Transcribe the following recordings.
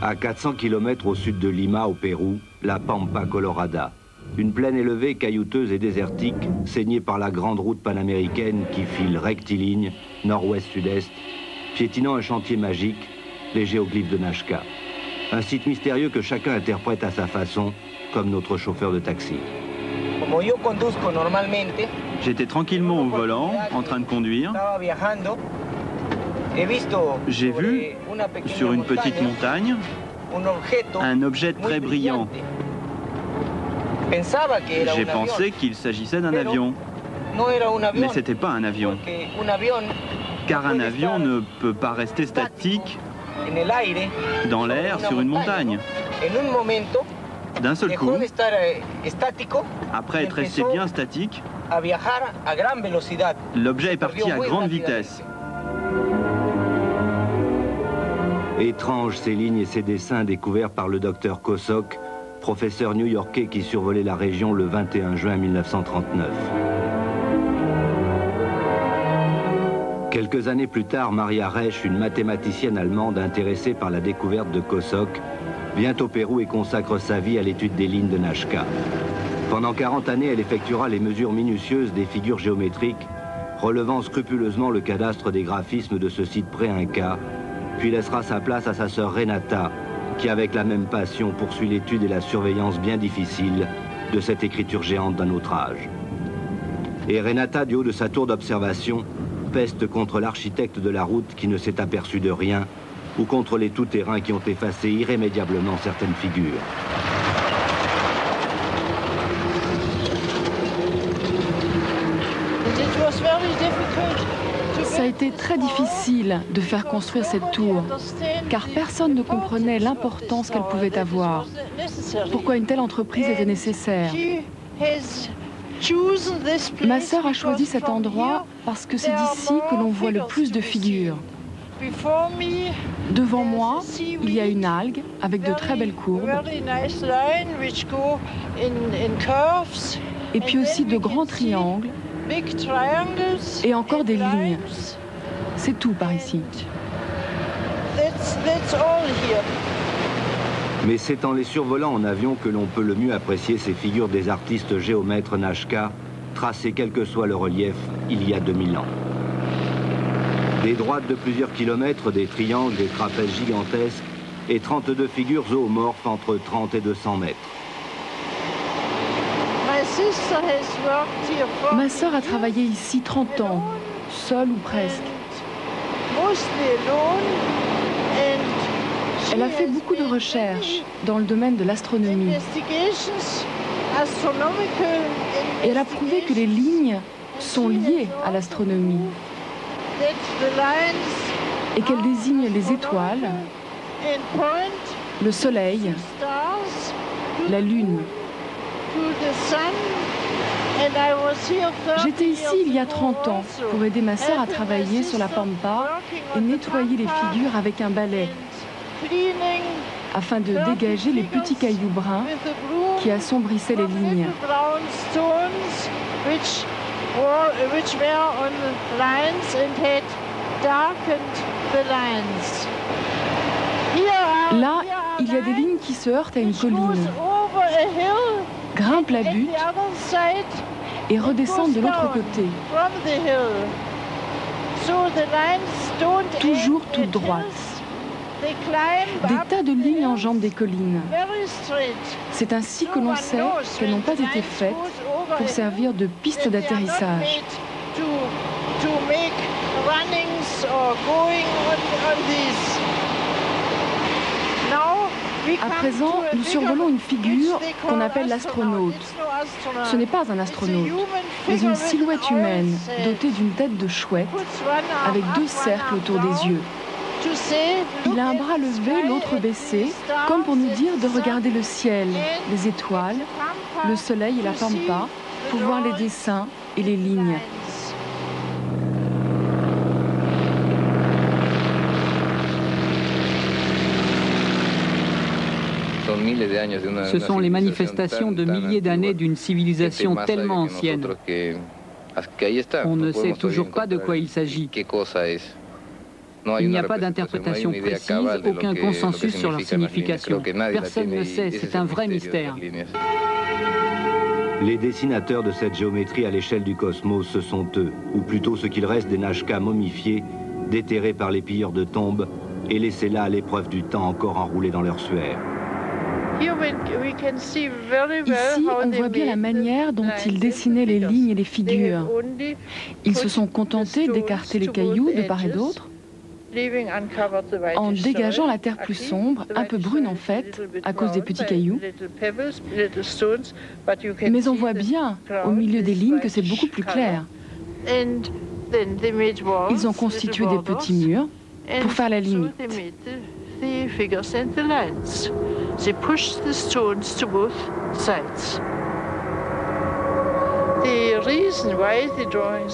À 400 km au sud de Lima, au Pérou, la Pampa Colorada. Une plaine élevée, caillouteuse et désertique, saignée par la grande route panaméricaine qui file rectiligne, nord-ouest-sud-est, piétinant un chantier magique, les géoglyphes de Nazca. Un site mystérieux que chacun interprète à sa façon, comme notre chauffeur de taxi. J'étais tranquillement au volant, en train de conduire. J'ai vu, sur une petite montagne, un objet très brillant. J'ai pensé qu'il s'agissait d'un avion. Mais ce n'était pas un avion. Car un avion ne peut pas rester statique dans l'air sur une montagne. D'un seul coup, après être resté bien statique, l'objet est parti à grande vitesse. Étranges ces lignes et ces dessins découverts par le docteur Kosok, professeur new-yorkais qui survolait la région le 21 juin 1939. Quelques années plus tard, Maria Resch, une mathématicienne allemande intéressée par la découverte de Kosok, vient au Pérou et consacre sa vie à l'étude des lignes de Nazca. Pendant 40 années, elle effectuera les mesures minutieuses des figures géométriques, relevant scrupuleusement le cadastre des graphismes de ce site pré-inca, puis laissera sa place à sa sœur Renata, qui avec la même passion poursuit l'étude et la surveillance bien difficile de cette écriture géante d'un autre âge. Et Renata, du haut de sa tour d'observation, peste contre l'architecte de la route qui ne s'est aperçu de rien, ou contre les tout-terrains qui ont effacé irrémédiablement certaines figures. Ça a été très difficile de faire construire cette tour, car personne ne comprenait l'importance qu'elle pouvait avoir. Pourquoi une telle entreprise était nécessaire. Ma sœur a choisi cet endroit parce que c'est d'ici que l'on voit le plus de figures. Devant moi, il y a une algue avec de très belles courbes, et puis aussi de grands triangles, et encore des lignes. C'est tout par ici. Mais c'est en les survolant en avion que l'on peut le mieux apprécier ces figures des artistes géomètres Nazca, tracées quel que soit le relief il y a 2000 ans. Des droites de plusieurs kilomètres, des triangles, des trapèzes gigantesques et 32 figures zoomorphes entre 30 et 200 mètres. Ma sœur a travaillé ici 30 ans, seule ou presque. Elle a fait beaucoup de recherches dans le domaine de l'astronomie. Et elle a prouvé que les lignes sont liées à l'astronomie et qu'elles désignent les étoiles, le soleil, la lune. J'étais ici il y a 30 ans pour aider ma sœur à travailler sur la Pampa et nettoyer les figures avec un balai afin de dégager les petits cailloux bruns qui assombrissaient les lignes. Là, il y a des lignes qui se heurtent à une colline, grimpent la butte et redescendent de l'autre côté. Toujours toutes droites. Des tas de lignes enjambent des collines. C'est ainsi que l'on sait qu'elles n'ont pas été faites pour servir de piste d'atterrissage. À présent, nous survolons une figure qu'on appelle l'astronaute. Ce n'est pas un astronaute, mais une silhouette humaine dotée d'une tête de chouette avec deux cercles autour des yeux. Il a un bras levé, l'autre baissé, comme pour nous dire de regarder le ciel, les étoiles, le soleil et la pampa, pour voir les dessins et les lignes. Ce sont les manifestations de milliers d'années d'une civilisation tellement ancienne. On ne sait toujours pas de quoi il s'agit. Il n'y a pas d'interprétation précise, aucun consensus sur leur signification. Personne ne sait, c'est un vrai mystère. Les dessinateurs de cette géométrie à l'échelle du cosmos, ce sont eux, ou plutôt ce qu'il reste des Nazca momifiés, déterrés par les pilleurs de tombes et laissés là à l'épreuve du temps encore enroulés dans leur suaire. Ici, on voit bien la manière dont ils dessinaient les lignes et les figures. Ils se sont contentés d'écarter les cailloux de part et d'autre, en dégageant la terre plus sombre, un peu brune en fait, à cause des petits cailloux. Mais on voit bien, au milieu des lignes, que c'est beaucoup plus clair. Ils ont constitué des petits murs pour faire la limite.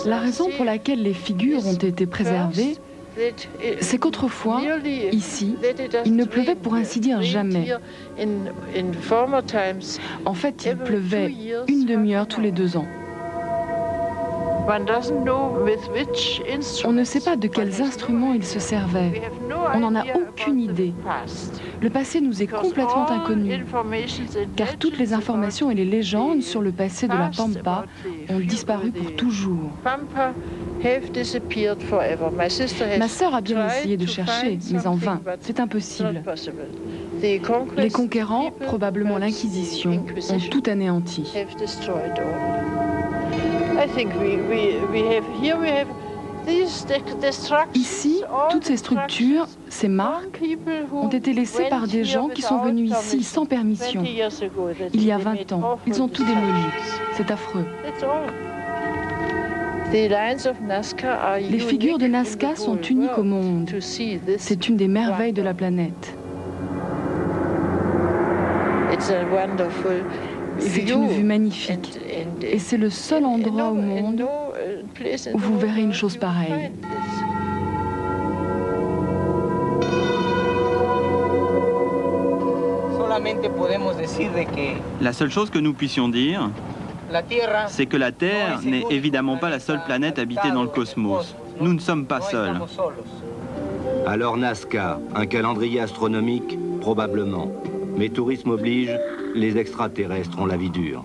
La raison pour laquelle les figures ont été préservées, c'est qu'autrefois, ici, il ne pleuvait pour ainsi dire jamais. En fait, il pleuvait une demi-heure tous les 2 ans. On ne sait pas de quels instruments ils se servaient. On n'en a aucune idée. Le passé nous est complètement inconnu, car toutes les informations et les légendes sur le passé de la Pampa ont disparu pour toujours. Ma sœur a bien essayé de chercher, mais en vain. C'est impossible. Les conquérants, probablement l'Inquisition, ont tout anéanti. Ici, toutes ces structures, ces marques, ont été laissées par des gens qui sont venus ici sans permission. Il y a 20 ans, ils ont tout démoli. C'est affreux. Les figures de Nazca sont uniques au monde. C'est une des merveilles de la planète. C'est une vue magnifique. Et c'est le seul endroit au monde où vous verrez une chose pareille. La seule chose que nous puissions dire, c'est que la Terre n'est évidemment pas la seule planète habitée dans le cosmos. Nous ne sommes pas seuls. Alors Nazca, un calendrier astronomique, probablement. Mais tourisme oblige, les extraterrestres ont la vie dure.